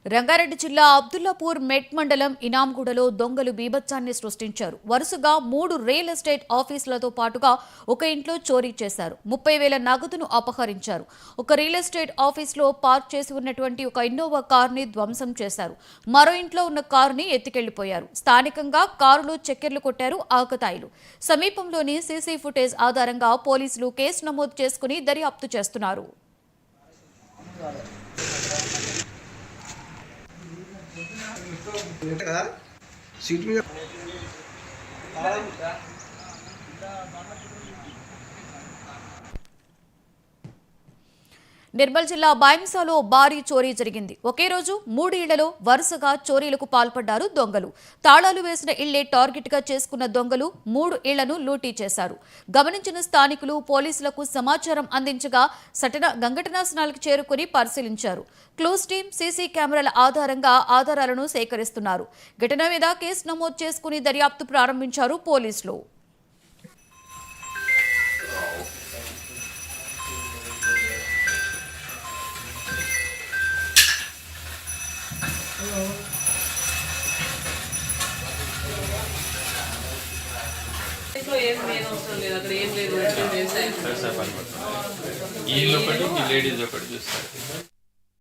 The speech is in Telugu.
రంగారెడ్డి జిల్లా అబ్దుల్లాపూర్ మెట్ మండలం ఇనాంగూడలో దొంగలు బీభత్సాన్ని సృష్టించారు. వరుసగా 3 రియల్ ఎస్టేట్ ఆఫీసులతో పాటుగా ఒక ఇంట్లో చోరీ చేశారు. 30,000 నగదును అపహరించారు. ఒక రియల్ ఎస్టేట్ ఆఫీసులో పార్క్ చేసి ఉన్నటువంటి ఒక ఇన్నోవా కార్ని ధ్వంసం చేశారు. మరో ఇంట్లో ఉన్న కారుని ఎత్తుకెళ్లిపోయారు. స్థానికంగా కారులో చక్కెర్లు కొట్టారు ఆకతాయిలు. సమీపంలోని సీసీ ఫుటేజ్ ఆధారంగా పోలీసులు కేసు నమోదు చేసుకుని దర్యాప్తు చేస్తున్నారు. కదా సీట్ మీద నిర్మల్ జిల్లా బాయింసాలో భారీ చోరీ జరిగింది. ఒకే రోజు 3 ఇళ్లలో వరుసగా చోరీలకు పాల్పడ్డారు దొంగలు. తాళాలు వేసిన ఇళ్లే టార్గెట్ గా చేసుకున్న దొంగలు 3 ఇళ్లను లూటీ చేశారు. గమనించిన స్థానికులు పోలీసులకు సమాచారం అందించగా సంఘటనా స్థలానికి చేరుకుని పరిశీలించారు. క్లూస్ టీం సీసీ కెమెరాల ఆధారంగా ఆధారాలను సేకరిస్తున్నారు. ఘటన మీద కేసు నమోదు చేసుకుని దర్యాప్తు ప్రారంభించారు పోలీసులు. ఏం మెయిన్ అవసరం లేదు, అక్కడ ఏం లేదు, ఈ లేడీస్ ఒకటి చూస్తారు.